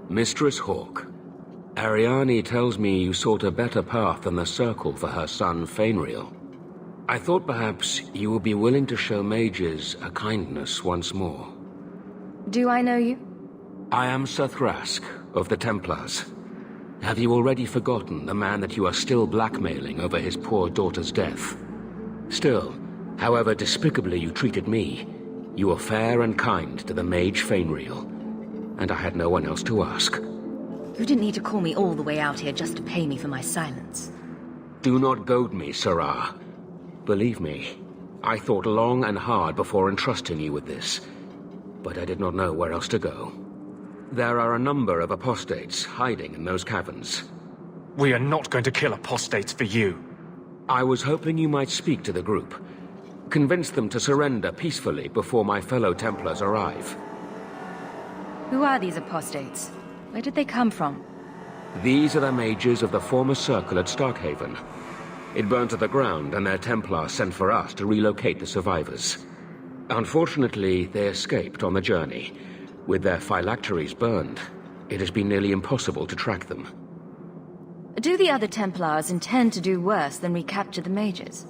Mistress Hawke, Ariane tells me you sought a better path than the Circle for her son Fainriel. I thought perhaps you would be willing to show mages a kindness once more. Do I know you? I am Sir Thrask, of the Templars. Have you already forgotten the man that you are still blackmailing over his poor daughter's death? Still, however despicably you treated me, you were fair and kind to the mage Fainriel, and I had no one else to ask. You didn't need to call me all the way out here just to pay me for my silence. Do not goad me, Sirrah. Believe me, I thought long and hard before entrusting you with this, but I did not know where else to go. There are a number of apostates hiding in those caverns. We are not going to kill apostates for you. I was hoping you might speak to the group. Convince them to surrender peacefully before my fellow Templars arrive. Who are these apostates? Where did they come from? These are the mages of the former Circle at Starkhaven. It burned to the ground, and their Templars sent for us to relocate the survivors. Unfortunately, they escaped on the journey. With their phylacteries burned, it has been nearly impossible to track them. Do the other Templars intend to do worse than recapture the mages?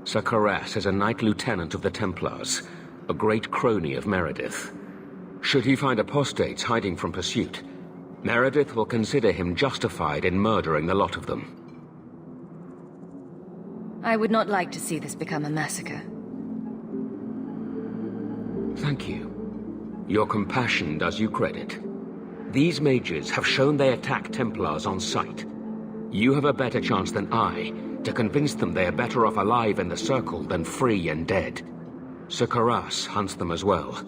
Sir Karass is a Knight Lieutenant of the Templars, a great crony of Meredith. Should he find apostates hiding from pursuit, Meredith will consider him justified in murdering the lot of them. I would not like to see this become a massacre. Thank you. Your compassion does you credit. These mages have shown they attack Templars on sight. You have a better chance than I to convince them they are better off alive in the Circle than free and dead. Sir Karass hunts them as well.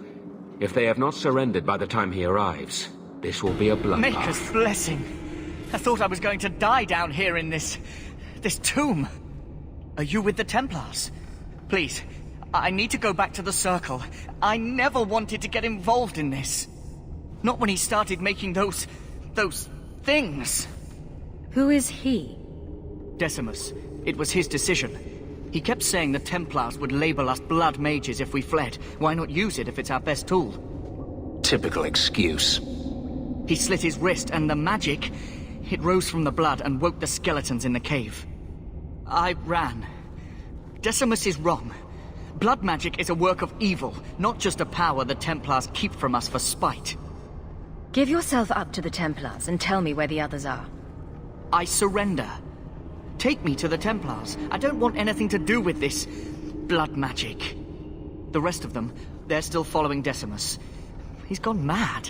If they have not surrendered by the time he arrives, this will be a bloodbath. Maker's blessing. I thought I was going to die down here in this tomb. Are you with the Templars? Please, I need to go back to the Circle. I never wanted to get involved in this. Not when he started making those things. Who is he? Decimus. It was his decision. He kept saying the Templars would label us blood mages if we fled. Why not use it if it's our best tool? Typical excuse. He slit his wrist, and the magic, it rose from the blood and woke the skeletons in the cave. I ran. Decimus is wrong. Blood magic is a work of evil, not just a power the Templars keep from us for spite. Give yourself up to the Templars and tell me where the others are. I surrender. Take me to the Templars. I don't want anything to do with this blood magic. The rest of them, they're still following Decimus. He's gone mad.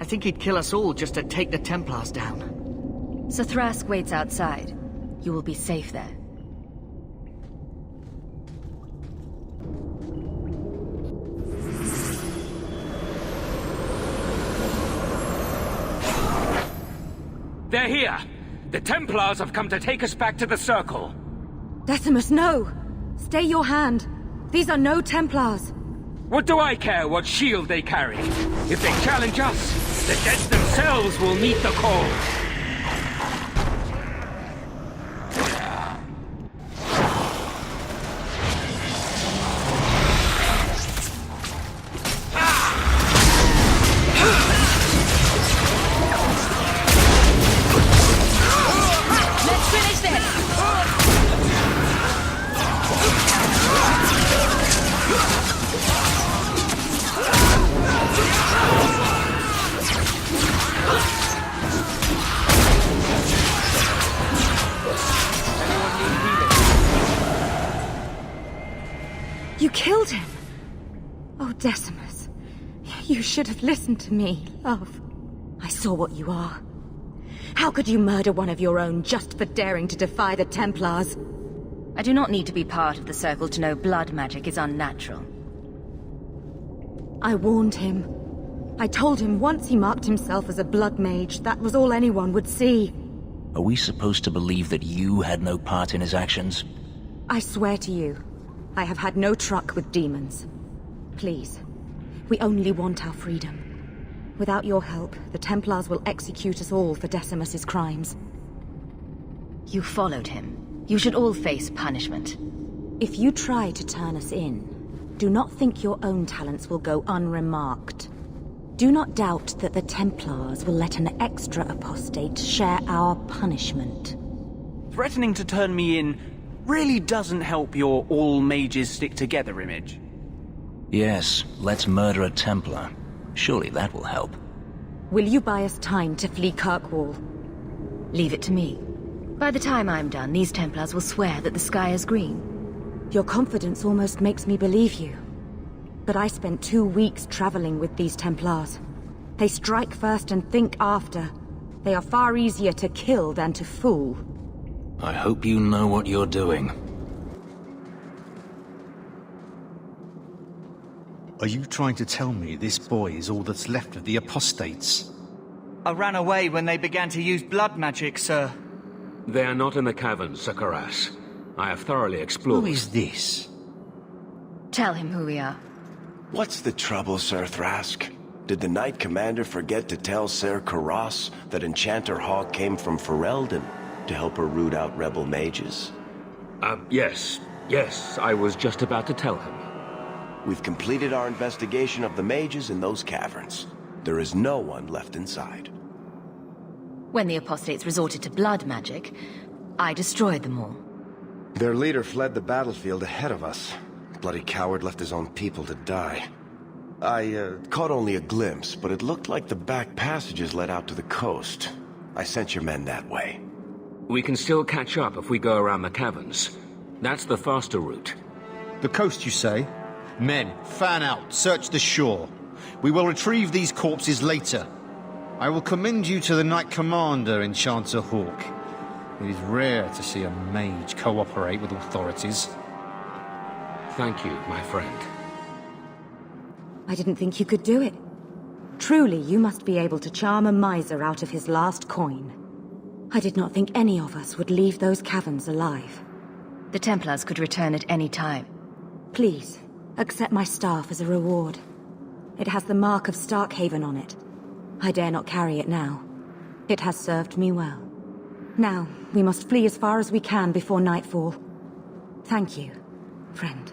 I think he'd kill us all just to take the Templars down. Sir Thrask waits outside. You will be safe there. They're here! The Templars have come to take us back to the Circle! Decimus, no! Stay your hand! These are no Templars! What do I care what shield they carry? If they challenge us, the dead themselves will meet the call! You killed him! Oh, Decimus. You should have listened to me, love. I saw what you are. How could you murder one of your own just for daring to defy the Templars? I do not need to be part of the Circle to know blood magic is unnatural. I warned him. I told him once he marked himself as a blood mage, that was all anyone would see. Are we supposed to believe that you had no part in his actions? I swear to you, I have had no truck with demons. Please, we only want our freedom. Without your help, the Templars will execute us all for Decimus's crimes. You followed him. You should all face punishment. If you try to turn us in, do not think your own talents will go unremarked. Do not doubt that the Templars will let an extra apostate share our punishment. Threatening to turn me in really doesn't help your all mages stick together image. Yes, let's murder a Templar. Surely that will help. Will you buy us time to flee Kirkwall? Leave it to me. By the time I'm done, these Templars will swear that the sky is green. Your confidence almost makes me believe you. But I spent 2 weeks traveling with these Templars. They strike first and think after. They are far easier to kill than to fool. I hope you know what you're doing. Are you trying to tell me this boy is all that's left of the apostates? I ran away when they began to use blood magic, sir. They are not in the caverns, Sir Karas. I have thoroughly explored. Who is this? Tell him who we are. What's the trouble, Sir Thrask? Did the Knight Commander forget to tell Ser Karas that Enchanter Hawk came from Ferelden to help her root out rebel mages? Yes. Yes, I was just about to tell him. We've completed our investigation of the mages in those caverns. There is no one left inside. When the apostates resorted to blood magic, I destroyed them all. Their leader fled the battlefield ahead of us. Bloody coward left his own people to die. I caught only a glimpse, but it looked like the back passages led out to the coast. I sent your men that way. We can still catch up if we go around the caverns. That's the faster route. The coast, you say? Men, fan out, search the shore. We will retrieve these corpses later. I will commend you to the Knight Commander, Enchanter Hawk. It is rare to see a mage cooperate with authorities. Thank you, my friend. I didn't think you could do it. Truly, you must be able to charm a miser out of his last coin. I did not think any of us would leave those caverns alive. The Templars could return at any time. Please, accept my staff as a reward. It has the mark of Starkhaven on it. I dare not carry it now. It has served me well. Now, we must flee as far as we can before nightfall. Thank you, friend.